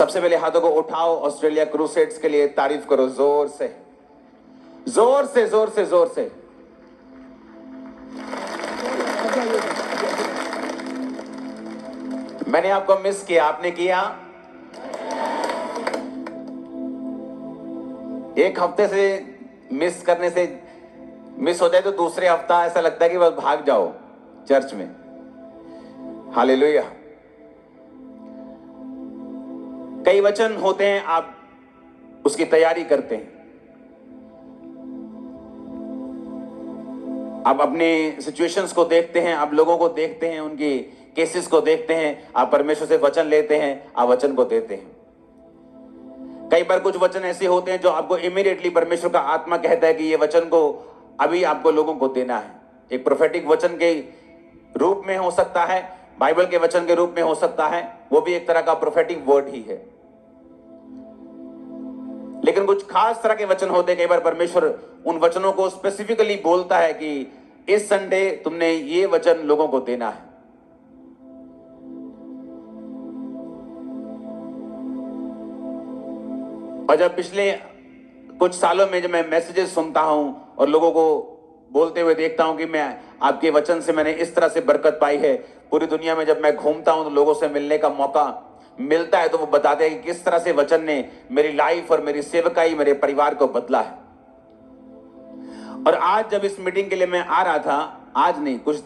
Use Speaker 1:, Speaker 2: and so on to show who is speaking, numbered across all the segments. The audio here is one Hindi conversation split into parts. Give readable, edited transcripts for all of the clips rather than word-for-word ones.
Speaker 1: सबसे पहले हाथों को उठाओ, ऑस्ट्रेलिया क्रूसेड्स के लिए तारीफ करो जोर से, जोर से, जोर से, जोर से। मैंने आपको मिस किया, आपने किया? एक हफ्ते से मिस करने से मिस होता है तो दूसरे हफ्ता ऐसा लगता है कि बस भाग जाओ चर्च में। हालेलुया। कई वचन होते हैं, आप उसकी तैयारी करते हैं, आप अपने सिचुएशंस को देखते हैं, आप लोगों को देखते हैं, उनकी केसेस को देखते हैं, आप परमेश्वर से वचन लेते हैं, आप वचन को देते हैं। कई बार कुछ वचन ऐसे होते हैं जो आपको इमीडिएटली परमेश्वर का आत्मा कहता है कि ये वचन को अभी आपको लोगों को देना है। एक प्रोफेटिक वचन के रूप में हो सकता है, बाइबल के वचन के रूप में हो सकता है, वो भी एक तरह का प्रोफेटिक वर्ड ही है। लेकिन कुछ खास तरह के वचन होते हैं, कई बार परमेश्वर उन वचनों को स्पेसिफिकली बोलता है कि इस संडे तुमने ये वचन लोगों को देना है। और जब पिछले कुछ सालों में जब मैं मैसेजेस सुनता हूं और लोगों को बोलते हुए देखता हूं कि मैं आपके वचन से मैंने इस तरह से बरकत पाई है, पूरी दुनिया में जब मैं घूमता हूं तो लोगों से मिलने का मौका मिलता है तो वो बताते हैं कि किस तरह से वचन ने मेरी लाइफ और मेरी सेवकाई, मेरे परिवार को बदला है। और आज जब इस मीटिंग के लिए मैं आ रहा था, आज नहीं कुछ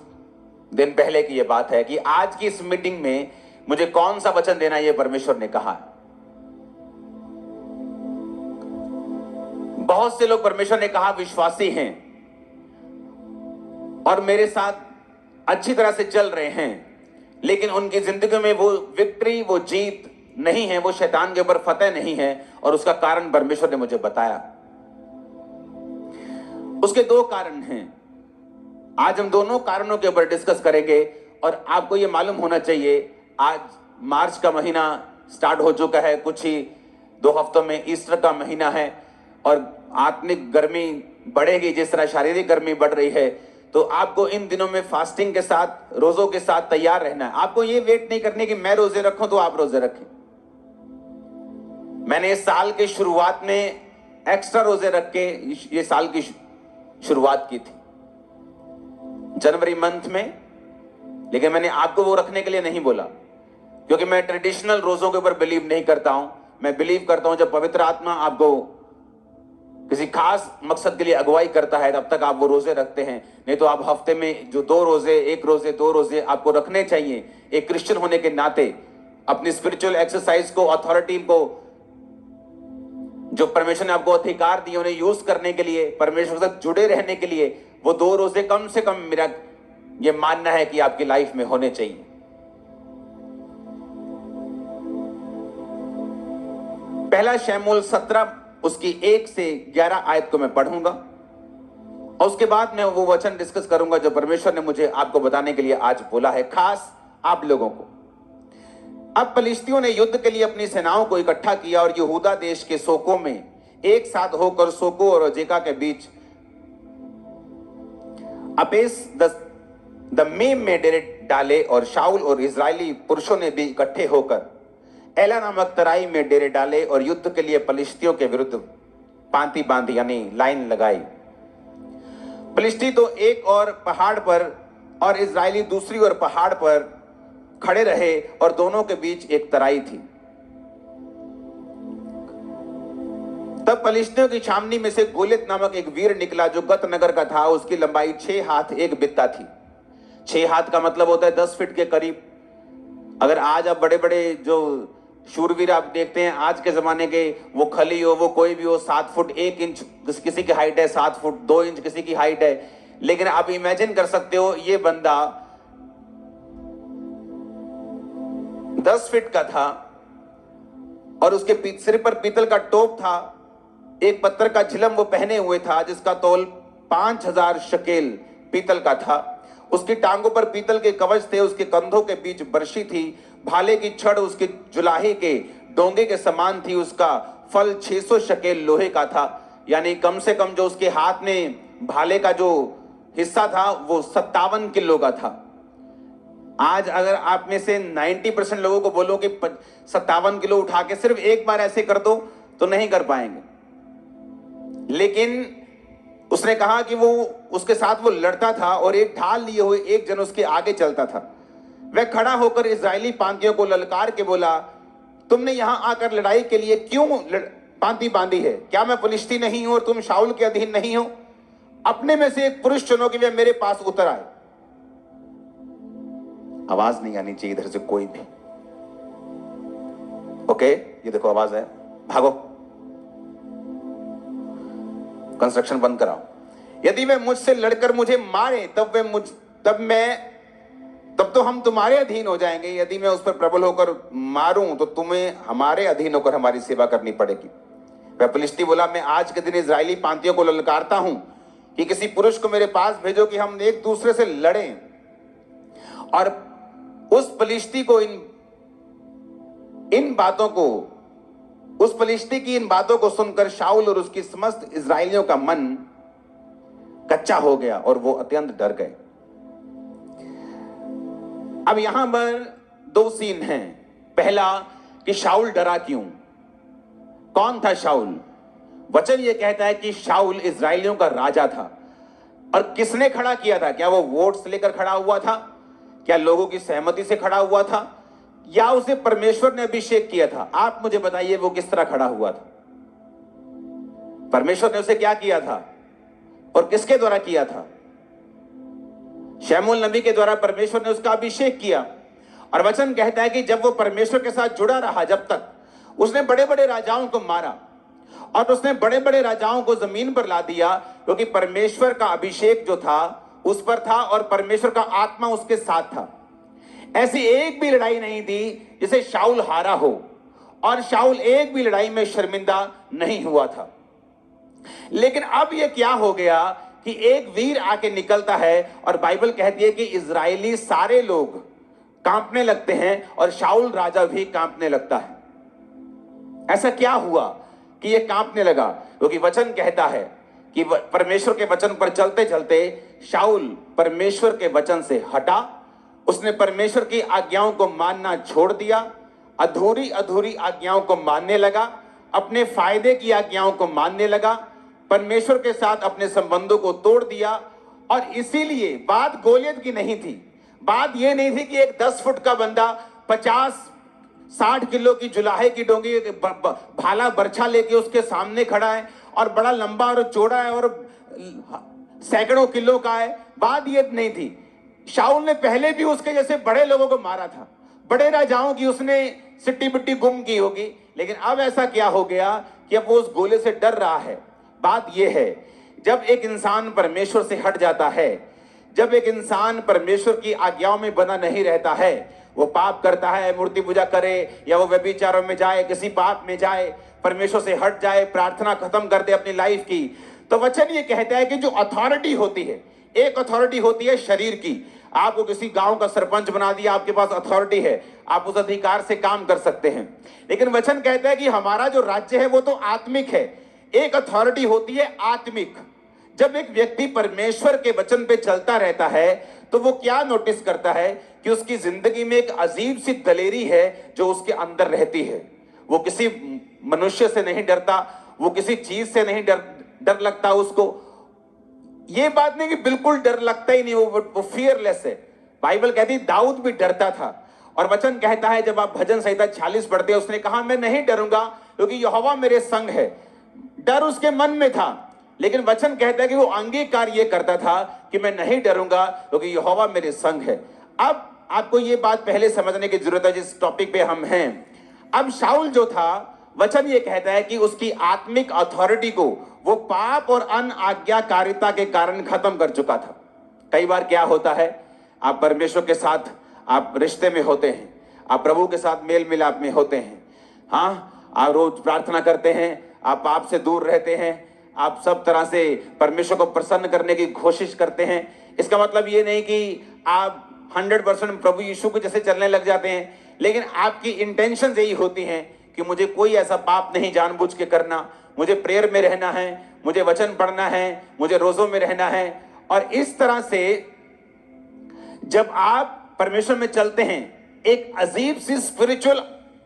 Speaker 1: दिन पहले की ये बात है कि आज की इस मीटिंग में मुझे कौन सा वचन देना ये परमेश्वर ने कहा। बहुत से लोग परमेश्वर ने कहा विश्वासी हैं और मेरे साथ अच्छी तरह से चल रहे हैं, लेकिन उनकी जिंदगी में वो विक्ट्री, वो जीत नहीं है, वो शैतान के ऊपर फतेह नहीं है। और उसका कारण परमेश्वर ने मुझे बताया। उसके दो कारण हैं। आज हम दोनों कारणों के ऊपर डिस्कस करेंगे। और आपको ये मालूम होना चाहिए, आज मार्च का महीना स्टार्ट हो चुका है, कुछ ही 2 हफ्तों में ईस्टर का महीना है और आत्मिक गर्मी बढ़ेगी। जिस तरह शारीरिक गर्मी बढ़ रही है, तो आपको इन दिनों में फास्टिंग के साथ, रोजों के साथ तैयार रहना है। आपको ये वेट नहीं करने कि मैं रोजे रखूं तो आप रोजे रखें। मैंने इस साल के शुरुआत में एक्स्ट्रा रोजे रख के ये साल की शुरुआत की थी जनवरी मंथ में, लेकिन मैंने आपको वो रखने के लिए नहीं बोला, क्योंकि मैं ट्रेडिशनल रोजों के ऊपर बिलीव नहीं करता हूं। मैं बिलीव करता हूं जब पवित्र आत्मा आपको किसी खास मकसद के लिए अगुवाई करता है तब तक आप वो रोजे रखते हैं। नहीं तो आप हफ्ते में जो 2 रोजे, 1 रोजे, 2 रोजे आपको रखने चाहिए। एक क्रिश्चियन होने के नाते अपनी स्पिरिचुअल एक्सरसाइज को, अथॉरिटी को, जो परमेश्वर ने आपको अधिकार दिए उन्हें यूज करने के लिए, परमेश्वर के साथ जुड़े रहने के लिए वो 2 रोजे कम से कम, मेरा ये मानना है कि आपकी लाइफ में होने चाहिए। पहला शमूएल 17 उसकी 1 से 11 आयत को मैं पढ़ूंगा और उसके बाद मैं वो वचन डिस्कस करूंगा जो परमेश्वर ने मुझे आपको बताने के लिए आज बोला है, खास आप लोगों को। अब पलिश्तियों ने युद्ध के लिए अपनी सेनाओं को इकट्ठा किया और यहूदा देश के सोको में एक साथ होकर सोको और अजेका के बीच अपेस दमीम में डेरे डाले। और शाऊल और इजरायली पुरुषों ने भी इकट्ठे होकर एला नामक तराई में डेरे डाले और युद्ध के लिए पलिश्तियों के विरुद्ध पांति बांधी, यानी लाइन लगाई। पलिश्ती तो एक और पहाड़ पर और इजरायली दूसरी ओर पहाड़ पर खड़े रहे और दोनों के बीच एक तराई थी। तब पलिश्तियों की छावनी में से गोलियत नामक एक वीर निकला जो गत नगर का था। उसकी लंबाई 6 हाथ 1 बित्ता थी। 6 हाथ का मतलब होता है 10 फीट के करीब। अगर आज आप बड़े बड़े जो शूरवीर आप देखते हैं आज के जमाने के, वो खली हो, वो कोई भी हो, 7 फुट 1 इंच किसी की हाइट है, 7 फुट 2 इंच किसी की हाइट है। लेकिन आप इमेजिन कर सकते हो ये बंदा 10 फीट का था और उसके सिर पर पीतल का टोप था। एक पत्थर का झिलम वो पहने हुए था जिसका तौल 5000 शकेल पीतल का था। उसकी टांगों पर पीतल के कवच थे, उसके कंधों के बीच बर्शी थी। भाले की छड़ उसके जुलाहे के डोंगे के समान थी। उसका फल 600 शकेल लोहे का था, यानी कम से कम जो उसके हाथ में भाले का जो हिस्सा था वो 57 किलो का था। आज अगर आप में से 90% लोगों को बोलो कि 57 किलो उठा के सिर्फ एक बार ऐसे कर दो तो नहीं कर पाएंगे। लेकिन उसने कहा कि वो उसके साथ वो लड़ता था और एक ढाल लिए हुए एक जन उसके आगे चलता था। वह खड़ा होकर इजरायली पांतियों को ललकार के बोला, तुमने यहां आकर लड़ाई के लिए क्यों पांति बांधी है? क्या मैं फलिश्ती नहीं हूं और तुम शाऊल के अधीन नहीं हो? अपने में से एक पुरुष चुनो कि वह मेरे पास उतर आए। आवाज नहीं आनी चाहिए इधर से कोई भी। ओके, ये देखो आवाज है, भागो, कंस्ट्रक्शन बंद कराओ। यदि वे मुझसे लड़कर मुझे मारे तब तो हम तुम्हारे अधीन हो जाएंगे। यदि मैं उस पर प्रबल होकर मारूं तो तुम्हें हमारे अधीन होकर हमारी सेवा करनी पड़ेगी। वह फलिश्ती बोला, मैं आज के दिन इजरायली पांतियों को ललकारता हूं कि किसी पुरुष को मेरे पास भेजो कि हम एक दूसरे से लड़ें। और उस फलिश्ती की इन बातों को सुनकर शाऊल और उसकी समस्त इजरायलियों का मन कच्चा हो गया और वो अत्यंत डर गए। अब यहां पर दो सीन हैं। पहला कि शाऊल डरा क्यों? कौन था शाऊल? वचन ये कहता है कि शाऊल इजरायलियों का राजा था। और किसने खड़ा किया था? क्या वो वोट्स लेकर खड़ा हुआ था? क्या लोगों की सहमति से खड़ा हुआ था? या उसे परमेश्वर ने अभिषेक किया था? आप मुझे बताइए वो किस तरह खड़ा हुआ था? परमेश्वर ने उसे क्या किया था और किसके द्वारा किया था? शमूएल नबी के द्वारा परमेश्वर ने उसका अभिषेक किया। और वचन कहता है कि जब वो परमेश्वर के साथ जुड़ा रहा, जब तक उसने बड़े बड़े राजाओं को मारा और उसने बड़े बड़े राजाओं को जमीन पर ला दिया, क्योंकि परमेश्वर का अभिषेक जो था उस पर था और परमेश्वर का आत्मा उसके साथ था। ऐसी एक भी लड़ाई नहीं थी जिसे शाऊल हारा हो, और शाऊल एक भी लड़ाई में शर्मिंदा नहीं हुआ था। लेकिन अब यह क्या हो गया कि एक वीर आके निकलता है और बाइबल कहती है कि इजरायली सारे लोग कांपने लगते हैं और शाऊल राजा भी कांपने लगता है। ऐसा क्या हुआ कि यह कांपने लगा? क्योंकि वचन कहता है कि परमेश्वर के वचन पर चलते चलते शाऊल परमेश्वर के वचन से हटा। उसने परमेश्वर की आज्ञाओं को मानना छोड़ दिया, अधूरी अधूरी आज्ञाओं को मानने लगा, अपने फायदे की आज्ञाओं को मानने लगा, परमेश्वर के साथ अपने संबंधों को तोड़ दिया। और इसीलिए बात गोलियत की नहीं थी। बात यह नहीं थी कि एक 10 फुट का बंदा 50-60 किलो की जुलाहे की डोंगी भाला बर्छा लेके उसके सामने खड़ा है और बड़ा लंबा और चौड़ा है और सैकड़ों किलो का है। बात यह नहीं थी। शाऊल ने पहले भी उसके जैसे बड़े लोगों को मारा था, बड़े राजाओं की उसने सिट्टी बिट्टी गुम की होगी, लेकिन अब ऐसा क्या हो गया कि अब वो उस गोले से डर रहा है। बात यह है, जब एक इंसान परमेश्वर से हट जाता है, जब एक इंसान परमेश्वर की आज्ञाओं में बना नहीं रहता है, वो पाप करता है, मूर्ति पूजा करे या वो व्यभिचारों में जाए, किसी पाप में जाए, परमेश्वर से हट जाए, प्रार्थना खत्म कर दे अपनी लाइफ की, तो वचन ये कहता है कि जो अथॉरिटी होती है, एक अथॉरिटी होती है शरीर की। आपको किसी गांव का सरपंच बना दिया, आपके पास अथॉरिटी है, आप उस अधिकार से काम कर सकते हैं। लेकिन वचन कहता है कि हमारा जो राज्य है वो तो आत्मिक है। एक अथॉरिटी होती है आत्मिक। जब एक व्यक्ति परमेश्वर के वचन पे चलता रहता है तो वो क्या नोटिस करता है कि उसकी जिंदगी में एक अजीब सी दलेरी है जो उसके अंदर रहती है। वो किसी मनुष्य से नहीं डरता, वो किसी चीज से नहीं डर लगता उसको। ये बात नहीं कि बिल्कुल डर लगता ही नहीं, वो फियरलेस है। बाइबल कहती दाऊद भी डरता था। और वचन कहता है, जब आप भजन संहिता 46 पढ़ते हैं, उसने कहा मैं नहीं डरूंगा क्योंकि यहोवा मेरे संग है। डर उसके मन में था, लेकिन वचन कहता है कि वो अंगीकार ये करता था कि मैं नहीं डरूंगा क्योंकि यहोवा मेरे संग है। अब आपको ये बात पहले समझने की जरूरत है जिस टॉपिक पे हम हैं। अब शाऊल जो था, वचन ये कहता है कि उसकी आत्मिक अथॉरिटी को वो पाप और अनाज्ञाकारिता के कारण खत्म कर चुका था। कई बार क्या होता है, आप परमेश्वर के साथ आप रिश्ते में होते हैं, आप प्रभु के साथ मेल मिलाप में होते हैं, हाँ, आप रोज प्रार्थना करते हैं, आप पाप से दूर रहते हैं, आप सब तरह से परमेश्वर को प्रसन्न करने की कोशिश करते हैं। इसका मतलब ये नहीं कि आप 100% प्रभु यीशु के जैसे चलने लग जाते हैं, लेकिन आपकी इंटेंशन यही होती है कि मुझे कोई ऐसा पाप नहीं जानबूझ के करना, मुझे प्रेयर में रहना है, मुझे वचन पढ़ना है, मुझे रोजों में रहना है। और इस तरह से जब आप परमेश्वर में चलते हैं, एक अजीब सी स्पिरिचुअल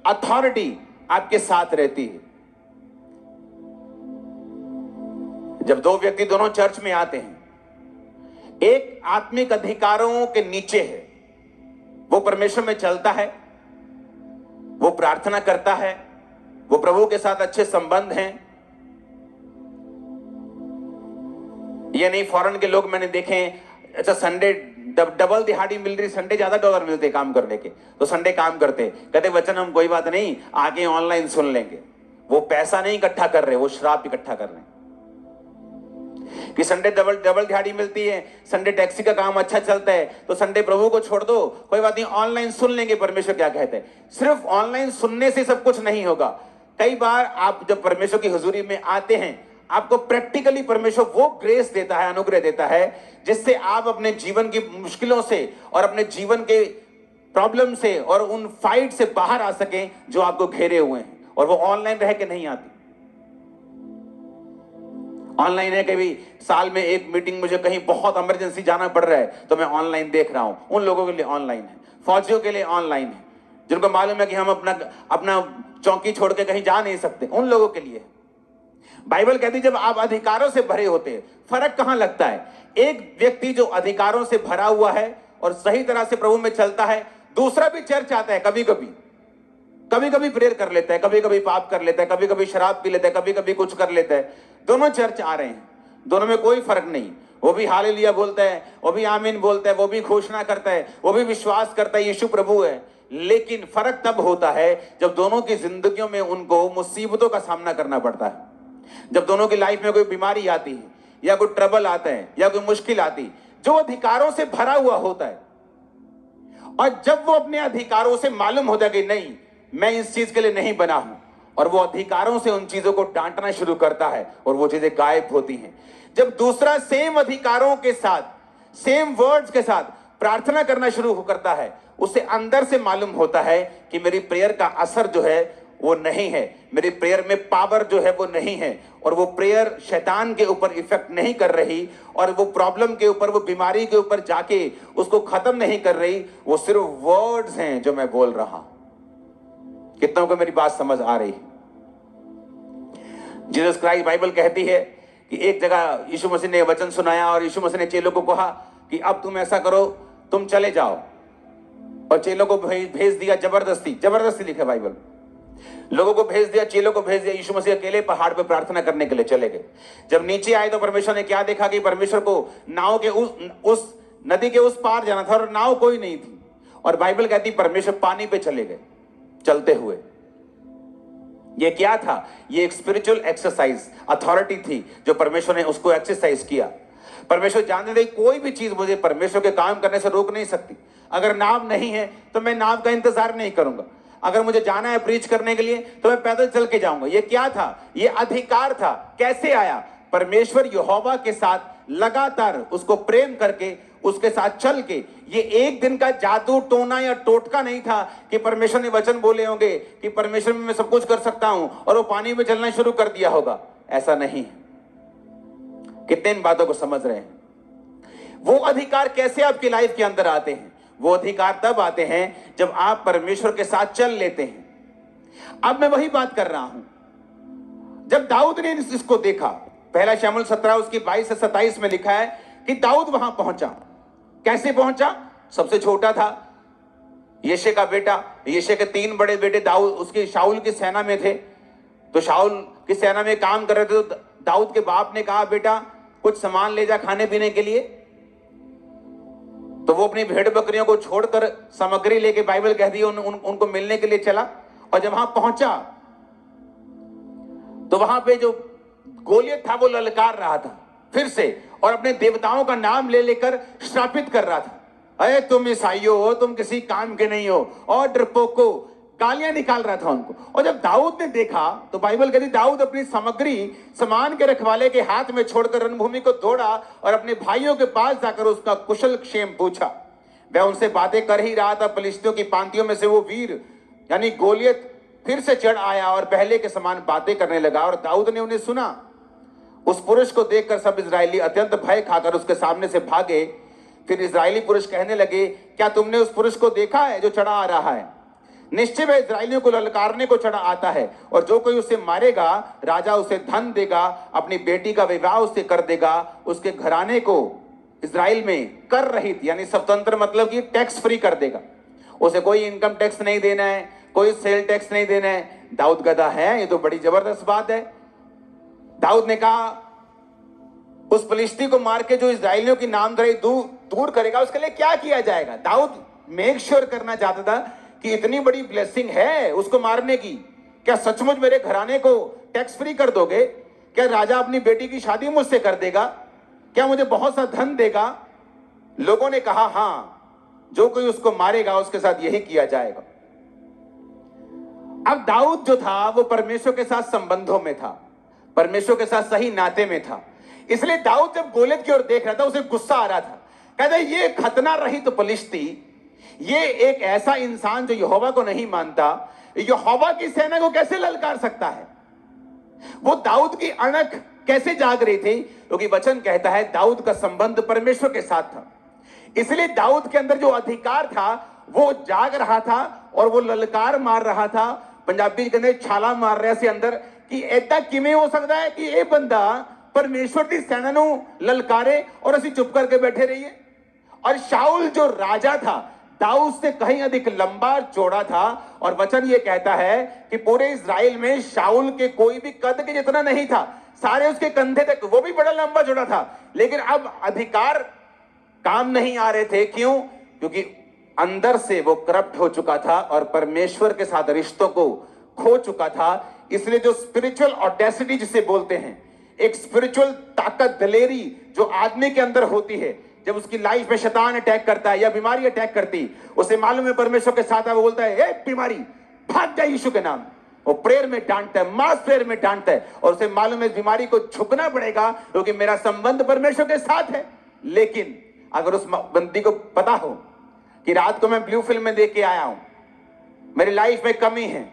Speaker 1: अथॉरिटी आपके साथ रहती है। जब दो व्यक्ति दोनों चर्च में आते हैं, एक आत्मिक अधिकारों के नीचे है, वो परमेश्वर में चलता है, वो प्रार्थना करता है, वो प्रभु के साथ अच्छे संबंध हैं। ये नहीं, फॉरेन के लोग मैंने देखे हैं, अच्छा संडे डबल दिहाड़ी मिल रही, संडे ज्यादा डॉलर मिलते काम करने के, तो संडे काम करते, कहते वचन हम कोई बात नहीं आगे ऑनलाइन सुन लेंगे। वो पैसा नहीं इकट्ठा कर रहे, वो श्राप इकट्ठा कर रहे हैं कि संडे डबल दिहाड़ी मिलती है, संडे टैक्सी का काम अच्छा चलता है, तो संडे प्रभु को छोड़ दो, कोई बात नहीं ऑनलाइन सुन लेंगे परमेश्वर क्या कहते हैं। सिर्फ ऑनलाइन सुनने से सब कुछ नहीं होगा। कई बार आप जब परमेश्वर की हुजूरी में आते हैं, आपको प्रैक्टिकली परमेश्वर वो ग्रेस देता है, अनुग्रह देता है, जिससे आप अपने जीवन की मुश्किलों से और अपने जीवन के प्रॉब्लम से और उन फाइट से बाहर आ सकें जो आपको घेरे हुए हैं, और वो ऑनलाइन रह के नहीं आती। ऑनलाइन है, कभी साल में एक मीटिंग मुझे कहीं बहुत इमरजेंसी जाना पड़ रहा है तो मैं ऑनलाइन देख रहा हूं। उन लोगों के लिए ऑनलाइन है, फौजियों के लिए ऑनलाइन है, जिनको मालूम है कि हम अपना चौकी छोड़ के कहीं जा नहीं सकते, उन लोगों के लिए। बाइबल कहती जब आप अधिकारों से भरे होते हैं, फर्क कहां लगता है? एक व्यक्ति जो अधिकारों से भरा हुआ है और सही तरह से प्रभु में चलता है, दूसरा भी चर्च आता है, कभी कभी प्रेयर कर लेता है, कभी कभी पाप कर लेता है, कभी कभी शराब पी लेता है, कभी कभी कुछ कर लेता है। दोनों चर्च आ रहे हैं, दोनों में कोई फर्क नहीं। वो भी हालेलुया बोलता है, वो भी आमीन बोलता है, वो भी घोषणा करता है, वो भी विश्वास करता है यीशु प्रभु है। लेकिन फर्क तब होता है जब दोनों की जिंदगियों में उनको मुसीबतों का सामना करना पड़ता है, जब दोनों की लाइफ में कोई बीमारी आती है या कोई ट्रबल आता है या कोई मुश्किल आती, जो अधिकारों से भरा हुआ होता है, और जब वो अपने अधिकारों से मालूम होता है कि नहीं मैं इस चीज के लिए नहीं बना हूं, और वो अधिकारों से उन चीजों को डांटना शुरू करता है और वो चीजें गायब होती हैं। जब दूसरा सेम अधिकारों के साथ, सेम वर्ड्स के साथ प्रार्थना करना शुरू करता है, उसे अंदर से मालूम होता है कि मेरी प्रेयर का असर जो है वो नहीं है, मेरी प्रेयर में पावर जो है वो नहीं है, और वो प्रेयर शैतान के ऊपर इफेक्ट नहीं कर रही, और वो प्रॉब्लम के ऊपर, वो बीमारी के ऊपर जाके उसको खत्म नहीं कर रही, वो सिर्फ वर्ड्स हैं जो मैं बोल रहा हूं। कितनों को मेरी बात समझ आ रही? जीसस क्राइस्ट, बाइबल कहती है कि एक जगह यीशु मसीह ने वचन सुनाया और यीशु मसीह ने चेलों को कहा कि अब तुम ऐसा करो, तुम चले जाओ, और चेलों को भेज दिया जबरदस्ती लिखा बाइबल, लोगों को भेज दिया, चेलों को भेज दिया। यीशु मसीह अकेले पहाड़ पर प्रार्थना करने के लिए चले गए। जब नीचे आए तो परमेश्वर ने क्या देखा कि परमेश्वर को नाव के उस नदी के उस पार जाना था और नाव कोई नहीं थी, और बाइबल कहती परमेश्वर पानी पे चले गए चलते हुए। ये क्या था? ये एक स्पिरिचुअल एक्सरसाइज, अथॉरिटी थी जो परमेश्वर ने उसको एक्सरसाइज किया। परमेश्वर जानते थे कोई भी चीज मुझे परमेश्वर के काम करने से रोक नहीं सकती। अगर नाव नहीं है तो मैं नाव का इंतजार नहीं करूंगा, अगर मुझे जाना है प्रीच करने के लिए तो मैं पैदल चल के जाऊंगा। ये क्या था? ये अधिकार था। कैसे आया? परमेश्वर यहोवा के साथ लगातार उसको प्रेम करके, उसके साथ चल के। ये एक दिन का जादू टोना या टोटका नहीं था कि परमेश्वर ने वचन बोले होंगे कि परमेश्वर में मैं सब कुछ कर सकता हूं और वो पानी में चलना शुरू कर दिया होगा, ऐसा नहीं। कितने इन बातों को समझ रहे हैं? वो अधिकार कैसे आपकी लाइफ के अंदर आते हैं? वो अधिकार तब आते हैं जब आप परमेश्वर के साथ चल लेते हैं। अब मैं वही बात कर रहा हूं, जब दाऊद ने इसको देखा, पहला शमूएल 17 उसकी 22 से 27 में लिखा है कि दाऊद वहां पहुंचा। कैसे पहुंचा? सबसे छोटा था, यिशै का बेटा। यिशै के 3 बड़े बेटे दाऊद उसकी शाऊल की सेना में थे, तो शाऊल की सेना में काम कर रहे थे। तो दाऊद के बाप ने कहा बेटा कुछ सामान ले जा खाने पीने के लिए, तो वो अपनी भेड़ बकरियों को छोड़कर सामग्री लेके, बाइबल कहती है उनको मिलने के लिए चला। और जब वहां पहुंचा तो वहां पे जो गोलियत था वो ललकार रहा था फिर से, और अपने देवताओं का नाम ले लेकर श्रापित कर रहा था। अरे तुम ईसाइयों हो, तुम किसी काम के नहीं हो, और डरपोको, गालियां निकाल रहा था उनको। और जब दाऊद ने देखा तो बाइबल कहती दाऊद अपनी सामग्री सामान के रखवाले के हाथ में छोड़कर रणभूमि को दौड़ा और अपने भाइयों के पास जाकर उसका कुशल क्षेम पूछा। वह उनसे बातें कर ही रहा था, फलिश्तियों की पांतियों में से वो वीर यानी गोलियत फिर से चढ़ आया और पहले के समान बातें करने लगा, और दाऊद ने उन्हें सुना। उस पुरुष को देखकर सब इजरायली अत्यंत भय खाकर उसके सामने से भागे। फिर इजरायली पुरुष कहने लगे, क्या तुमने उस पुरुष को देखा है जो चढ़ा आ रहा है? निश्चय वह इजरायलियों को ललकारने को चढ़ा आता है, और जो कोई उसे मारेगा राजा उसे धन देगा, अपनी बेटी का विवाह उससे कर देगा, उसके घराने को इजराइल में कर रहित यानी स्वतंत्र मतलब कि टैक्स फ्री कर देगा। उसे कोई इनकम टैक्स नहीं देना है, कोई सेल टैक्स नहीं देना है। दाऊद गधा है, ये तो बड़ी जबरदस्त बात है। दाऊद ने कहा उस फलिश्ती को मार के जो इजराइलियों की नामधराई दूर करेगा उसके लिए क्या किया जाएगा। दाऊद मेक श्योर करना चाहता था कि इतनी बड़ी ब्लेसिंग है उसको मारने की, क्या सचमुच मेरे घराने को टैक्स फ्री कर दोगे? क्या राजा अपनी बेटी की शादी मुझसे कर देगा? क्या मुझे बहुत सा धन देगा? लोगों ने कहा हां, जो कोई उसको मारेगा उसके साथ यही किया जाएगा। अब दाऊद जो था वो परमेश्वर के साथ संबंधों में था, परमेश्वर के साथ सही नाते में था। इसलिए दाऊद जब गोलियत की ओर देख रहा था उसे गुस्सा आ रहा था। कहता ये खतना रही तो फलिश्ती, ये एक ऐसा इंसान जो यहोवा को नहीं मानता, यहोवा की सेना को कैसे ललकार सकता है? वो दाऊद की अणख कैसे जाग रही थी? क्योंकि वचन कहता है दाऊद का संबंध परमेश्वर के साथ था। इसलिए दाऊद के अंदर जो अधिकार था वो जाग रहा था और वो ललकार मार रहा था। पंजाबी के अंदर छाला मार रहा से अंदर कि ऐसा किमें हो सकता है कि ये बंदा परमेश्वर की सेना नु ललकारे और असि चुप करके बैठे रहिए। और शाऊल जो राजा था दाऊद से कहीं अधिक लंबा चौड़ा था, और वचन ये कहता है कि पूरे इजराइल में शाऊल के कोई भी कद के जितना नहीं था, सारे उसके कंधे तक, वो भी बड़ा लंबा चौड़ा था। लेकिन अब अधिकार काम नहीं आ रहे थे। क्यों? क्योंकि अंदर से वो करप्ट हो चुका था और परमेश्वर के साथ रिश्तों को खो चुका था। इसलिए जो स्पिरिचुअल ऑडेसिटी जिसे बोलते हैं, एक स्पिरिचुअल ताकत, दलेरी जो आदमी के अंदर होती है, जब उसकी लाइफ में शैतान अटैक करता है या बीमारी अटैक करती, उसे मालूम है परमेश्वर के साथ है, वो बोलता है ए बीमारी भाग जा यीशु के नाम। वो प्रेयर में डांटता है, मास प्रेयर में डांटता है, और उसे मालूम है बीमारी को झुकना पड़ेगा क्योंकि मेरा संबंध परमेश्वर के साथ है। लेकिन अगर उस बंदी को पता हो कि रात को मैं ब्लू फिल्म में देख के आया हूं, मेरी लाइफ में कमी है,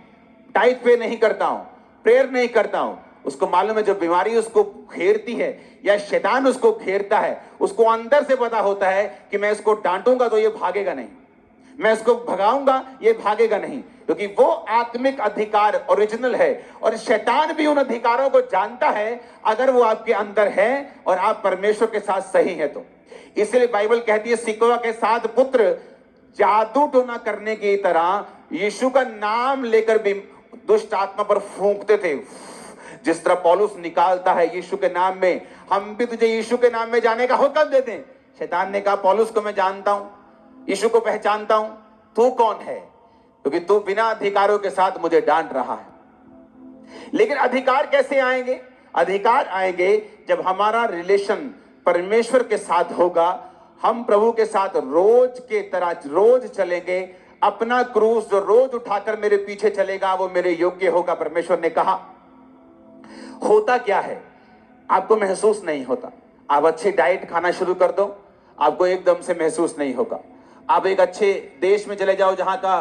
Speaker 1: टाइट पे नहीं करता हूं, प्रेयर नहीं करता हूं, उसको मालूम है जो बीमारी उसको घेरती है या शैतान उसको घेरता है, उसको अंदर से पता होता है कि मैं इसको डांटूंगा तो ये भागेगा नहीं, मैं इसको भगाऊंगा ये भागेगा नहीं, क्योंकि वो आत्मिक अधिकार ओरिजिनल है। और शैतान भी उन अधिकारों को जानता है अगर वो आपके अंदर है और आप परमेश्वर के साथ सही है तो। इसलिए बाइबल कहती है सिकोवा के 7 पुत्र जादू टोना करने की तरह यीशु का नाम लेकर भी दुष्ट आत्मा पर फूंकते थे। जिस तरह पौलुस निकालता है यीशु के नाम में, हम भी तुझे यीशु के नाम में जाने का हुक्म देते हैं। शैतान ने कहा पौलुस को मैं जानता हूं, यीशु को पहचानता हूं, तू कौन है? क्योंकि तू बिना अधिकारों के साथ मुझे डांट रहा है। लेकिन अधिकार कैसे आएंगे? अधिकार आएंगे जब हमारा रिलेशन परमेश्वर के साथ होगा। हम प्रभु के साथ रोज के तरह रोज चलेंगे। अपना क्रूस जो रोज उठाकर मेरे पीछे चलेगा वो मेरे योग्य होगा। परमेश्वर ने कहा। होता क्या है? आपको महसूस नहीं होता। आप अच्छी डाइट खाना शुरू कर दो, आपको एकदम से महसूस नहीं होगा। आप एक अच्छे देश में चले जाओ जहां का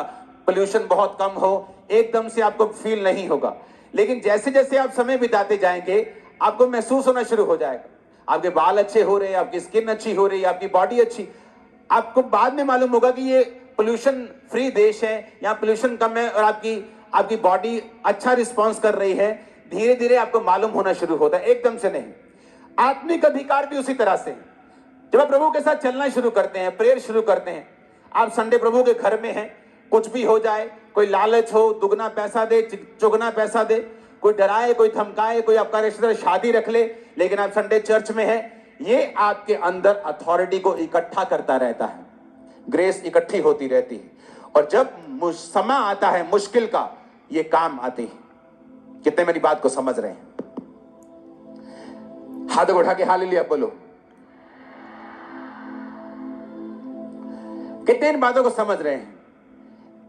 Speaker 1: पोल्यूशन बहुत कम हो, एकदम से आपको फील नहीं होगा। लेकिन जैसे जैसे आप समय बिताते जाएंगे आपको महसूस होना शुरू हो जाएगा। आपके बाल अच्छे हो रहे हैं, आपकी स्किन अच्छी हो रही है, आपकी बॉडी अच्छी। आपको बाद में मालूम होगा कि ये पोल्यूशन फ्री देश है, यहाँ पोल्यूशन कम है और आपकी बॉडी अच्छा रिस्पॉन्स कर रही है। धीरे धीरे आपको मालूम होना शुरू होता है, एकदम से नहीं। आत्मिक अधिकार भी उसी तरह से। जब आप प्रभु के साथ चलना शुरू करते हैं, प्रेयर शुरू करते हैं, आप संडे प्रभु के घर में हैं, कुछ भी हो जाए, कोई लालच हो, दुगना पैसा दे, चुगना पैसा दे, कोई डराए, कोई धमकाए, कोई आपका रिश्तेदार शादी रख ले, लेकिन आप संडे चर्च में हैं, ये आपके अंदर अथॉरिटी को इकट्ठा करता रहता है। ग्रेस इकट्ठी होती रहती है, और जब समय आता है मुश्किल का, ये काम आती है। कितने मेरी बात को समझ रहे हैं? हाथ उठा के हालेलुया बोलो। कितने इन बातों को समझ रहे हैं?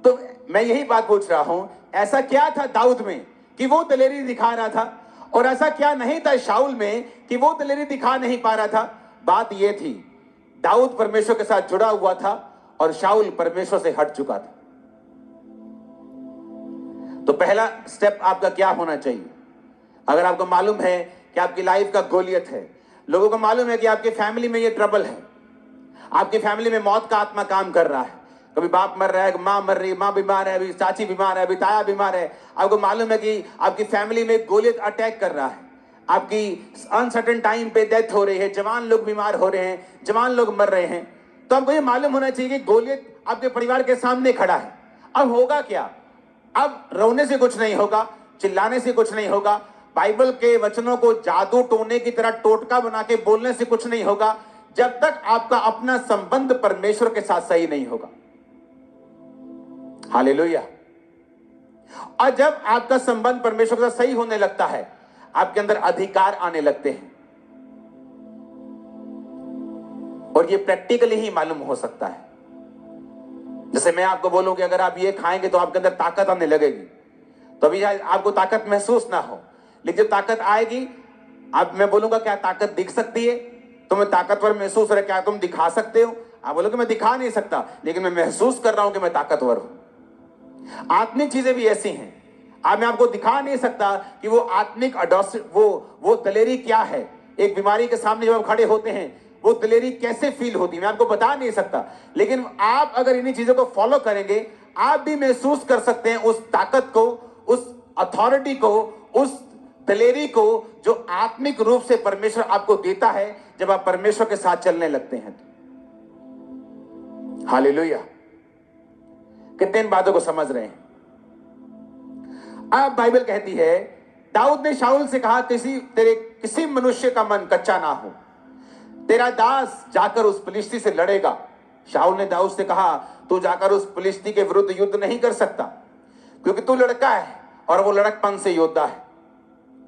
Speaker 1: तो मैं यही बात पूछ रहा हूं, ऐसा क्या था दाऊद में कि वो दलेरी दिखा रहा था, और ऐसा क्या नहीं था शाऊल में कि वो दलेरी दिखा नहीं पा रहा था? बात यह थी, दाऊद परमेश्वर के साथ जुड़ा हुआ था और शाऊल परमेश्वर से हट चुका था। तो पहला स्टेप आपका क्या होना चाहिए? अगर आपको मालूम है कि आपकी लाइफ का गोलियत है, लोगों को मालूम है कि आपकी फैमिली में ये ट्रबल है, आपकी फैमिली में मौत का आत्मा काम कर रहा है, कभी बाप मर रहा है, माँ मर रही है, माँ बीमार है, अभी चाची बीमार है, अभी ताया बीमार है, आपको मालूम है कि आपकी फैमिली में गोलियत अटैक कर रहा है, आपकी अनसर्टेन टाइम पे डेथ हो रही है, जवान लोग बीमार हो रहे हैं, जवान लोग मर रहे हैं, तो आपको ये मालूम होना चाहिए कि गोलियत आपके परिवार के सामने खड़ा है। अब होगा क्या? अब रोने से कुछ नहीं होगा, चिल्लाने से कुछ नहीं होगा, बाइबल के वचनों को जादू टोने की तरह टोटका बना के बोलने से कुछ नहीं होगा, जब तक आपका अपना संबंध परमेश्वर के साथ सही नहीं होगा। हालेलुया। और जब आपका संबंध परमेश्वर के साथ सही होने लगता है, आपके अंदर अधिकार आने लगते हैं, और ये प्रैक्टिकली ही मालूम हो सकता है। जैसे मैं आपको बोलूं कि अगर आप ये खाएंगे तो आपके अंदर ताकत आने लगेगी, तो अभी आपको ताकत महसूस ना हो, लेकिन जब ताकत आएगी, आप मैं बोलूंगा क्या ताकत दिख सकती है, तुम्हें ताकतवर महसूस हो रहा है, क्या तुम दिखा सकते हो? आप बोलोगे मैं दिखा नहीं सकता, लेकिन मैं महसूस कर रहा हूं कि मैं ताकतवर हूं। आत्मिक चीजें भी ऐसी हैं, आज मैं आपको दिखा नहीं सकता कि वो आत्मिक वो दलेरी क्या है। एक बीमारी के सामने जब आप खड़े होते हैं, वो दलेरी कैसे फील होती है, मैं आपको बता नहीं सकता, लेकिन आप अगर इन्हीं चीजों को फॉलो करेंगे, आप भी महसूस कर सकते हैं उस ताकत को, उस अथॉरिटी को, उस दलेरी को जो आत्मिक रूप से परमेश्वर आपको देता है जब आप परमेश्वर के साथ चलने लगते हैं। हालेलुया। कितने इन बातों को समझ रहे हैं? अब बाइबल कहती है, दाऊद ने शाऊल से कहा, किसी मनुष्य का मन कच्चा ना हो, तेरा दास जाकर उस फिलिस्ती से लड़ेगा। शाऊल ने दाऊद से कहा, तू जाकर उस फिलिस्ती के विरुद्ध युद्ध नहीं कर सकता, क्योंकि तू लड़का है और वो लड़कपन से योद्धा है।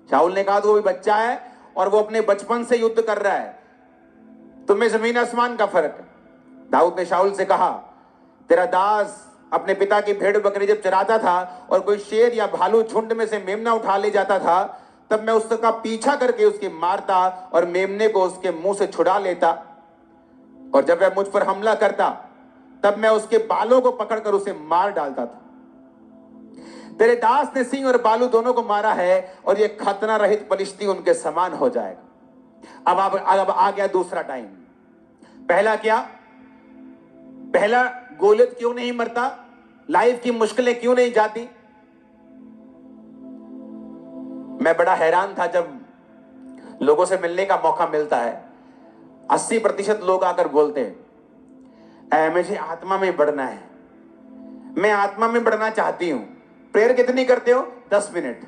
Speaker 1: शाऊल ने कहा, तो वो भी बच्चा है और वो अपने बचपन से युद्ध कर रहा है, तुम्हें जमीन आसमान का फर्क है। दाऊद ने शाऊल से कहा, तेरा दास अपने पिता की भेड़ बकरी जब चराता था और कोई शेर या भालू झुंड में से मेमना उठा ले जाता था, तब मैं उसका पीछा करके उसकी मारता और मेमने को उसके मुंह से छुड़ा लेता, और जब वह मुझ पर हमला करता तब मैं उसके बालों को पकड़कर उसे मार डालता था। तेरे दास ने सिंह और बालू दोनों को मारा है और ये खतना रहित पलिश्ती उनके समान हो जाएगा। अब आ गया दूसरा टाइम। पहला क्या? पहला, गोलियत क्यों नहीं मरता, लाइफ की मुश्किलें क्यों नहीं जाती। मैं बड़ा हैरान था जब लोगों से मिलने का मौका मिलता है, 80% लोग आकर बोलते हैं, मुझे आत्मा में बढ़ना है, मैं आत्मा में बढ़ना चाहती हूं। प्रेयर कितनी करते हो? 10 मिनट।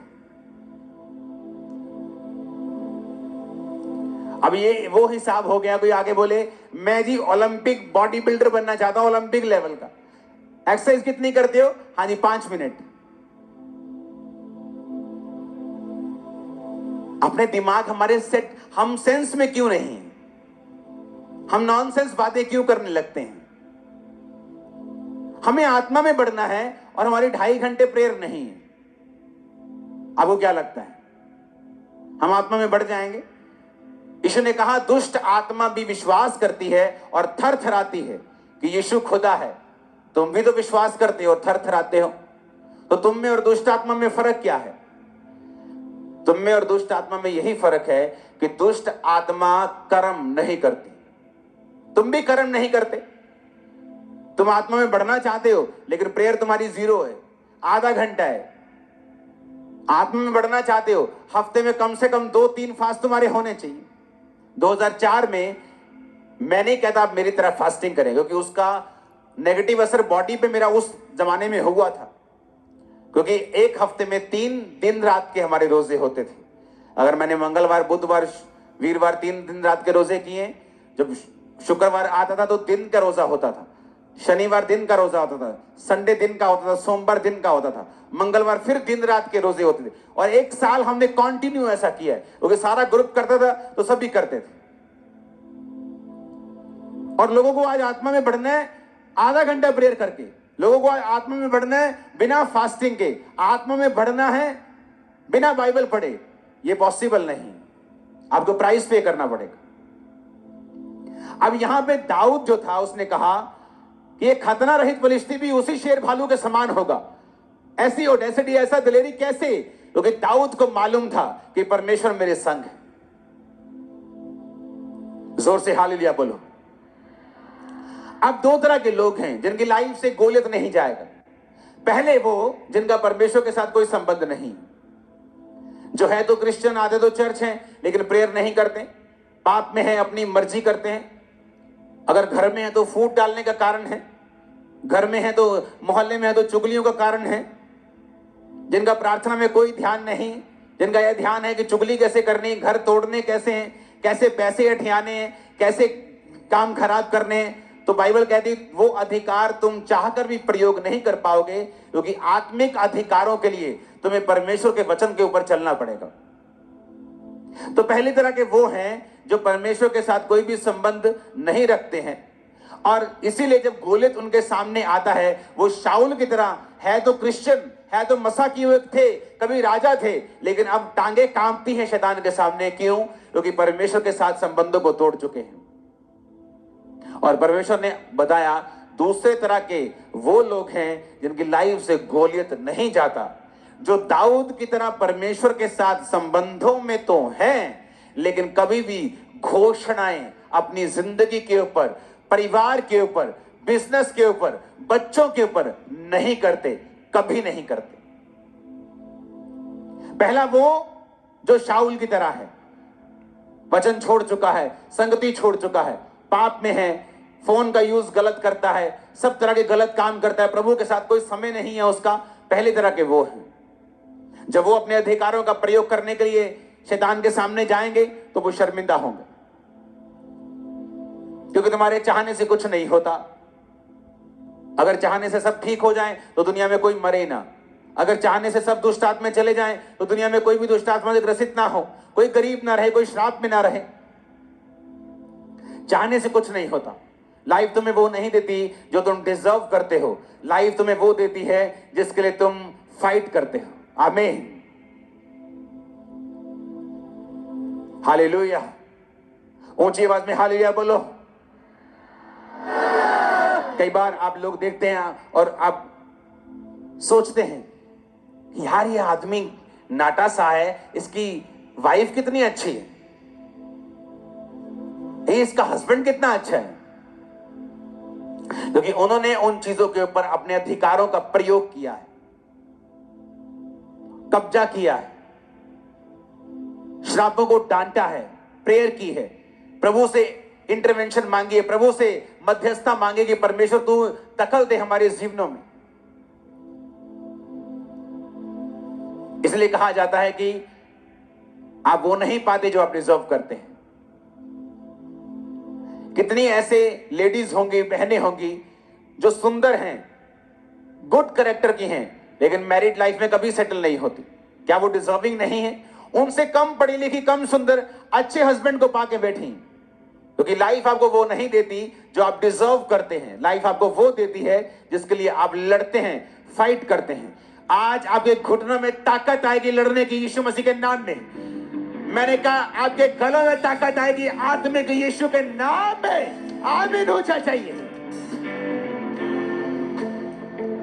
Speaker 1: अब ये वो हिसाब हो गया, कोई आगे बोले, मैं जी ओलंपिक बॉडी बिल्डर बनना चाहता हूं, ओलंपिक लेवल का। एक्सरसाइज कितनी करते हो? हाँ जी 5 मिनट। अपने दिमाग हमारे सेट, हम सेंस में क्यों नहीं, हम नॉनसेंस बातें क्यों करने लगते हैं? हमें आत्मा में बढ़ना है और हमारी 2.5 घंटे प्रेयर नहीं है। आपको क्या लगता है हम आत्मा में बढ़ जाएंगे? यीशु ने कहा, दुष्ट आत्मा भी विश्वास करती है और थर थराती है कि यीशु खुदा है। तुम भी तो विश्वास करते हो और थर थराते हो, तो तुम में और दुष्ट आत्मा में फर्क क्या है? तुम में और दुष्ट आत्मा में यही फर्क है कि दुष्ट आत्मा कर्म नहीं करती, तुम भी कर्म नहीं करते। तुम आत्मा में बढ़ना चाहते हो, लेकिन प्रेयर तुम्हारी 0 है, आधा घंटा है। आत्मा में बढ़ना चाहते हो, हफ्ते में कम से कम 2-3 फास्ट तुम्हारे होने चाहिए। 2004 में मैं नहीं कहता आप मेरी तरह फास्टिंग करें, क्योंकि उसका नेगेटिव असर बॉडी पे मेरा उस जमाने में हुआ था, क्योंकि एक हफ्ते में 3 दिन रात के हमारे रोजे होते थे। अगर मैंने मंगलवार, बुधवार, वीरवार 3 दिन रात के रोजे किए, जब शुक्रवार आता था तो दिन का रोजा होता था, शनिवार दिन का रोजा होता था, संडे दिन का होता था, सोमवार दिन का होता था, मंगलवार फिर दिन रात के रोजे होते थे। और 1 साल हमने कंटिन्यू ऐसा किया है, क्योंकि सारा ग्रुप करता था तो सभी करते थे। और लोगों को आज आत्मा में बढ़ना है आधा घंटा प्रेयर करके, लोगों को आज आत्मा में बढ़ना है बिना फास्टिंग के, आत्मा में बढ़ना है बिना बाइबल पढ़े, ये पॉसिबल नहीं। आपको प्राइस पे करना पड़ेगा। अब यहां पे दाऊद जो था उसने कहा कि ये खतना रहित फिलिस्ती भी उसी शेर भालू के समान होगा। ऐसी ओडेसिटी, ऐसा दिलेरी कैसे? क्योंकि दाऊद को मालूम था कि परमेश्वर मेरे संग है। जोर से हालेलुया बोलो। अब दो तरह के लोग हैं जिनकी लाइफ से गोलियत नहीं जाएगा। पहले वो जिनका परमेश्वर के साथ कोई संबंध नहीं, जो है तो क्रिश्चियन, आते तो चर्च हैं, लेकिन प्रेयर नहीं करते, पाप में है, अपनी मर्जी करते हैं। अगर घर में है तो फूट डालने का कारण है, घर में है तो, मोहल्ले में है तो चुगलियों का कारण है। जिनका प्रार्थना में कोई ध्यान नहीं, जिनका यह ध्यान है कि चुगली कैसे करनी, घर तोड़ने कैसे हैं, कैसे पैसे अठियाने हैं, कैसे काम खराब करने हैं, तो बाइबल कहती वो अधिकार तुम चाहकर भी प्रयोग नहीं कर पाओगे, क्योंकि आत्मिक अधिकारों के लिए तुम्हें परमेश्वर के वचन के ऊपर चलना पड़ेगा। तो पहली तरह के वो हैं जो परमेश्वर के साथ कोई भी संबंध नहीं रखते हैं, और इसीलिए जब गोलियत उनके सामने आता है, वो शाऊल की तरह है तो क्रिश्चियन, है तो मसा किए हुए थे, कभी राजा थे, लेकिन अब टांगे कांपती हैं शैतान के सामने। क्यों? क्योंकि परमेश्वर के साथ संबंधों को तोड़ चुके हैं। और परमेश्वर ने बताया दूसरे तरह के वो लोग हैं जिनकी लाइफ से गोलियत नहीं जाता, जो दाऊद की तरह परमेश्वर के साथ संबंधों में तो हैं, लेकिन कभी भी घोषणाएं अपनी जिंदगी के ऊपर, परिवार के ऊपर, बिजनेस के ऊपर, बच्चों के ऊपर नहीं करते, कभी नहीं करते। पहला वो जो शाऊल की तरह है, वचन छोड़ चुका है, संगति छोड़ चुका है, पाप में है, फोन का यूज गलत करता है, सब तरह के गलत काम करता है, प्रभु के साथ कोई समय नहीं है उसका। पहली तरह के वो हैं। जब वो अपने अधिकारों का प्रयोग करने के लिए शैतान के सामने जाएंगे तो वो शर्मिंदा होंगे, क्योंकि तुम्हारे चाहने से कुछ नहीं होता। अगर चाहने से सब ठीक हो जाए तो दुनिया में कोई मरे ना, अगर चाहने से सब दुष्ट आत्मा चले जाएं तो दुनिया में कोई भी दुष्ट आत्मा से ग्रसित ना हो, कोई गरीब ना रहे, कोई श्राप में ना रहे। चाहने से कुछ नहीं होता। लाइफ तुम्हें वो नहीं देती जो तुम डिजर्व करते हो, लाइफ तुम्हें वो देती है जिसके लिए तुम फाइट करते हो। आमीन, हालेलुया। ऊंची आवाज में हालेलुया बोलो। कई बार आप लोग देखते हैं और आप सोचते हैं यार ये आदमी नाटा सा है, इसकी वाइफ कितनी अच्छी है, इसका हस्बैंड कितना अच्छा है, क्योंकि उन्होंने उन चीजों के ऊपर अपने अधिकारों का प्रयोग किया है, कब्जा किया है, श्रापों को डांटा है, प्रेयर की है, प्रभु से इंटरवेंशन मांगी है, प्रभु से मध्यस्थता मांगे कि परमेश्वर तू दखल दे हमारे जीवनों में। इसलिए कहा जाता है कि आप वो नहीं पाते जो आप डिजर्व करते हैं। कितनी ऐसे लेडीज होंगी, बहनें होंगी जो सुंदर हैं, गुड कैरेक्टर की हैं, लेकिन मैरिड लाइफ में कभी सेटल नहीं होती। क्या वो डिजर्विंग नहीं है? उनसे कम पढ़ी लिखी, कम सुंदर, अच्छे हस्बैंड को पाके बैठी, क्योंकि लाइफ आपको वो नहीं देती जो आप डिजर्व करते हैं। लाइफ आपको वो देती है जिसके लिए आप लड़ते हैं, फाइट करते हैं। आज आपके घुटनों में ताकत आएगी लड़ने की, यीशु मसीह के नाम में। मैंने कहा आपके गलों में ताकत आएगी आत्मिक यीशु के नाम में। आमीन होना चाहिए।